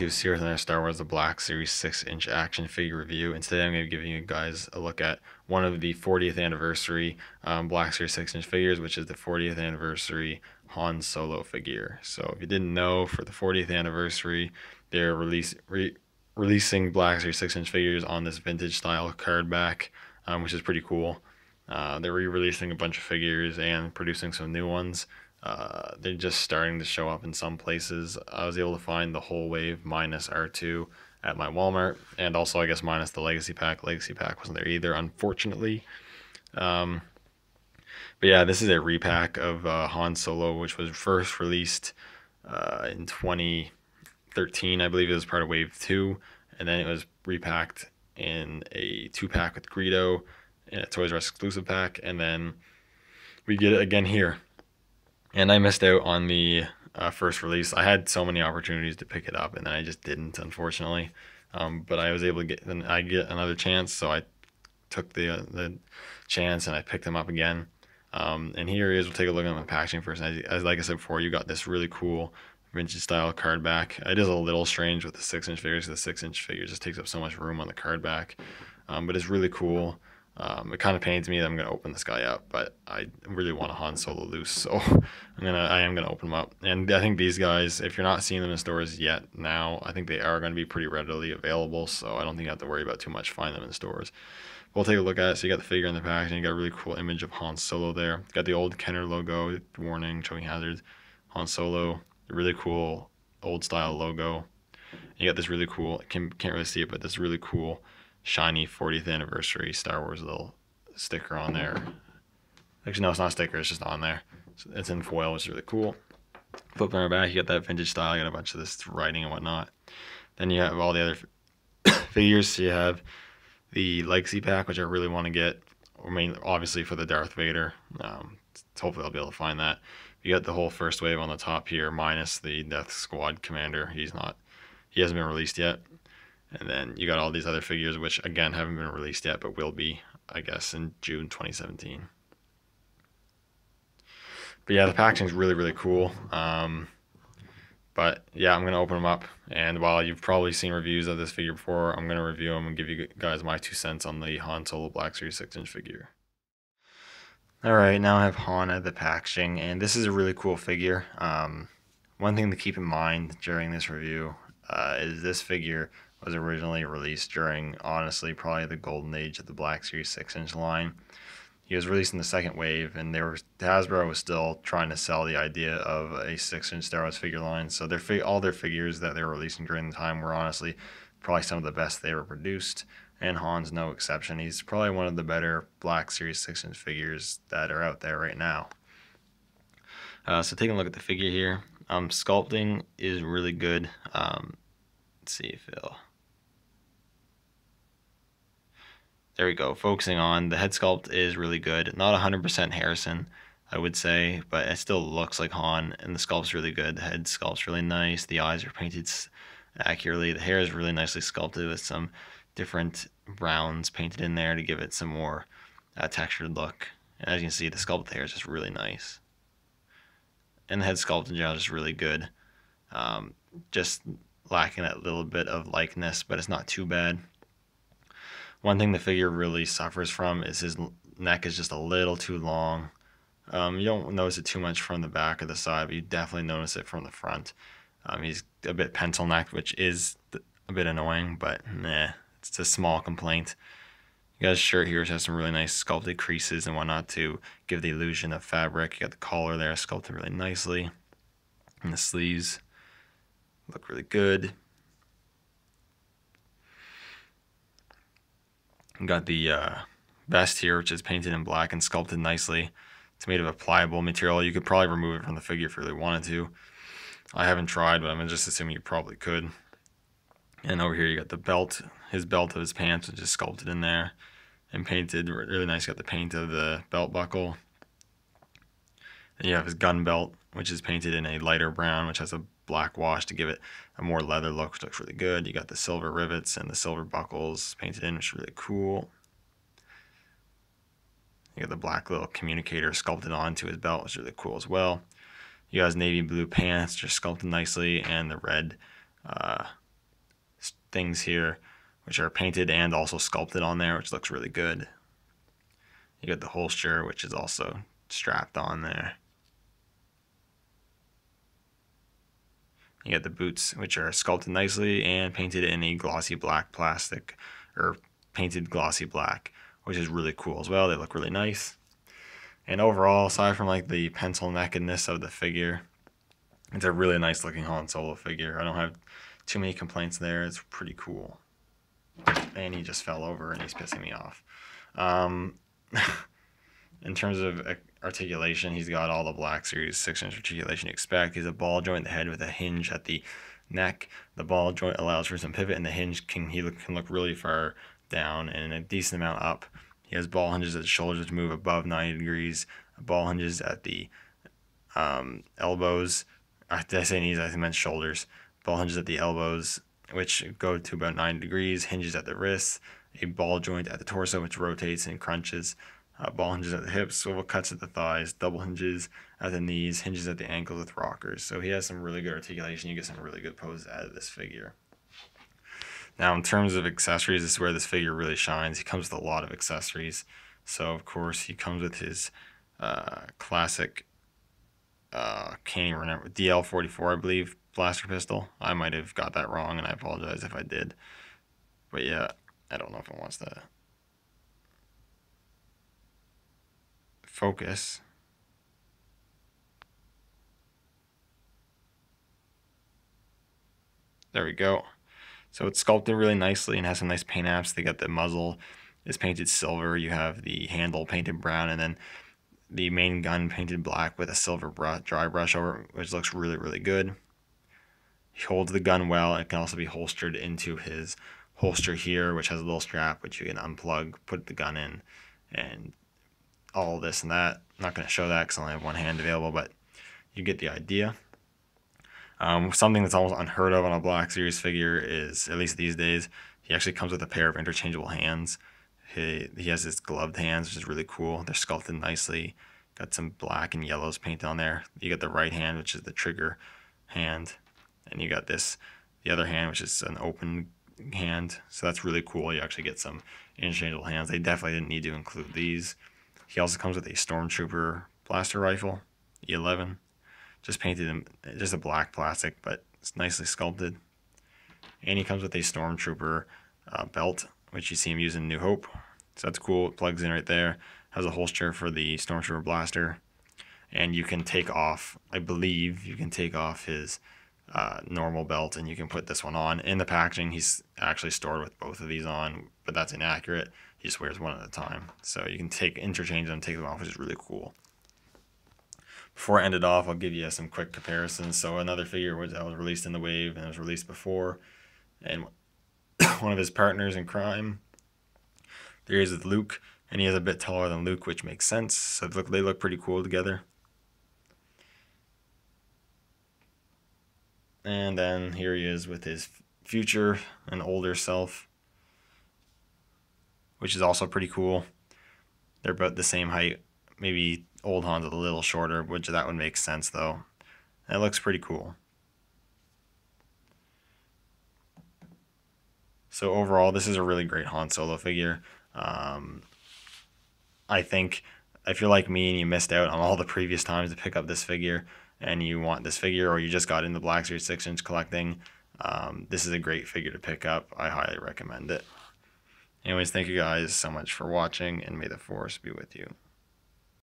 to Series of Star Wars The Black Series 6-inch action figure review, and today I'm going to be giving you guys a look at one of the 40th anniversary Black Series 6-inch figures, which is the 40th anniversary Han Solo figure. So if you didn't know, for the 40th anniversary, they're releasing Black Series 6-inch figures on this vintage style card back, which is pretty cool. They're re-releasing a bunch of figures and producing some new ones. They're just starting to show up in some places. I was able to find the whole wave minus R2 at my Walmart, and also I guess minus the Legacy Pack. Legacy Pack wasn't there either, unfortunately. But yeah, this is a repack of Han Solo, which was first released in 2013. I believe it was part of Wave 2, and then it was repacked in a 2-pack with Greedo in a Toys R Us exclusive pack, and then we get it again here. And I missed out on the first release. I had so many opportunities to pick it up, and then I just didn't, unfortunately. But I was able to get another chance, so I took the chance and I picked them up again. And here he is. We'll take a look at the packaging first. As like I said before, you got this really cool vintage style card back. It is a little strange with the 6-inch figures. The 6-inch figure just takes up so much room on the card back, but it's really cool. It kind of pains me that I'm going to open this guy up, but I really want a Han Solo loose, so I am going to open them up. And I think these guys, if you're not seeing them in stores yet now, I think they are going to be pretty readily available, so I don't think you have to worry about too much finding them in stores. We'll take a look at it. So you got the figure in the packaging. You got a really cool image of Han Solo there. You got the old Kenner logo, warning, choking hazards. Han Solo, really cool old style logo. You got this really cool, can't really see it, but this really cool shiny 40th anniversary Star Wars little sticker on there. Actually, no, it's not a sticker, it's just on there. So it's in foil, which is really cool. Flip on our back, you got that vintage style, you got a bunch of this writing and whatnot. Then you have all the other figures. So you have the Legacy Pack, which I really want to get. I mean, obviously for the Darth Vader. Hopefully I'll be able to find that. You got the whole first wave on the top here, minus the Death Squad commander. He hasn't been released yet. And then you got all these other figures, which again haven't been released yet, but will be, I guess, in June 2017. But yeah, the packaging is really, really cool. But yeah, I'm going to open them up. And while you've probably seen reviews of this figure before, I'm going to review them and give you guys my 2 cents on the Han Solo Black Series 6-inch figure. Alright, now I have Han at the packaging, and this is a really cool figure. One thing to keep in mind during this review is this figure was originally released during, honestly, probably the golden age of the Black Series 6-inch line. He was released in the second wave, and Hasbro was still trying to sell the idea of a 6-inch Star Wars figure line. So all their figures that they were releasing during the time were honestly probably some of the best they ever produced, and Han's no exception. He's probably one of the better Black Series 6-inch figures that are out there right now. So taking a look at the figure here, sculpting is really good. Let's see if it'll... There we go. Focusing on the head sculpt is really good. Not 100% Harrison, I would say, but it still looks like Han, and the sculpt's really good. The head sculpt's really nice. The eyes are painted accurately. The hair is really nicely sculpted with some different browns painted in there to give it some more textured look. And as you can see, the sculpt of the hair is just really nice. And the head sculpt in general is just really good. Just lacking that little bit of likeness, but it's not too bad. One thing the figure really suffers from is his neck is just a little too long. You don't notice it too much from the back or the side, but you definitely notice it from the front. He's a bit pencil necked, which is a bit annoying, but it's a small complaint. You got his shirt here, which has some really nice sculpted creases and whatnot to give the illusion of fabric. You got the collar there sculpted really nicely, and the sleeves look really good. You got the vest here, which is painted in black and sculpted nicely. It's made of a pliable material. You could probably remove it from the figure if you really wanted to. I haven't tried, but I'm just assuming you probably could. And over here you got the belt, his belt of his pants, which is sculpted in there and painted really nice. You got the paint of the belt buckle. Then you have his gun belt, which is painted in a lighter brown, which has a black wash to give it a more leather look, which looks really good. You got the silver rivets and the silver buckles painted in, which is really cool. You got the black little communicator sculpted onto his belt, which is really cool as well. You got his navy blue pants, just sculpted nicely, and the red things here, which are painted and also sculpted on there, which looks really good. You got the holster, which is also strapped on there. You got the boots, which are sculpted nicely and painted in a glossy black plastic, or painted glossy black, which is really cool as well. They look really nice. And overall, aside from like the pencil neckedness of the figure, it's a really nice looking Han Solo figure. I don't have too many complaints there. It's pretty cool. And he just fell over and he's pissing me off. In terms of articulation, he's got all the Black Series 6-inch articulation you expect. He's a ball joint in the head with a hinge at the neck. The ball joint allows for some pivot, and the hinge can look really far down and a decent amount up. He has ball hinges at the shoulders which move above 90 degrees. Ball hinges at the elbows. Did I say knees? I meant shoulders. Ball hinges at the elbows, which go to about 90 degrees. Hinges at the wrists. A ball joint at the torso, which rotates and crunches. Ball hinges at the hips, swivel cuts at the thighs, double hinges at the knees, hinges at the ankles with rockers. So he has some really good articulation. You get some really good poses out of this figure. Now, in terms of accessories, this is where this figure really shines. He comes with a lot of accessories. So, of course, he comes with his classic, can't even remember, DL-44, I believe, blaster pistol. I might have got that wrong, and I apologize if I did. But yeah, I don't know if it wants to focus. There we go. So it's sculpted really nicely and has some nice paint apps. They got the muzzle is painted silver. You have the handle painted brown, and then the main gun painted black with a silver dry brush over it, which looks really, really good. He holds the gun well. It can also be holstered into his holster here, which has a little strap which you can unplug, put the gun in, and all this and that. I'm not going to show that because I only have one hand available, but you get the idea. Something that's almost unheard of on a Black Series figure is, at least these days, he actually comes with a pair of interchangeable hands. He has his gloved hands, which is really cool. They're sculpted nicely. Got some black and yellows painted on there. You got the right hand, which is the trigger hand, and you got this, the other hand, which is an open hand. So that's really cool. You actually get some interchangeable hands. They definitely didn't need to include these. He also comes with a Stormtrooper blaster rifle, E11. Just painted in just a black plastic, but it's nicely sculpted. And he comes with a Stormtrooper belt, which you see him using in New Hope. So that's cool. It plugs in right there. Has a holster for the Stormtrooper blaster. And you can take off, I believe, you can take off his normal belt and you can put this one on. In the packaging, he's actually stored with both of these on, but that's inaccurate. He just wears one at a time. So you can interchange them, take them off, which is really cool. Before I end it off, I'll give you some quick comparisons. So another figure that was released in the wave and it was released before, and one of his partners in crime, there he is with Luke, and he is a bit taller than Luke, which makes sense. So they look pretty cool together. And then here he is with his future and older self, which is also pretty cool. They're about the same height. Maybe old Han's a little shorter, which that would make sense though. That looks pretty cool. So overall, this is a really great Han Solo figure. I think if you're like me and you missed out on all the previous times to pick up this figure and you want this figure, or you just got into Black Series 6-inch collecting, this is a great figure to pick up. I highly recommend it. Anyways, thank you guys so much for watching, and may the Force be with you.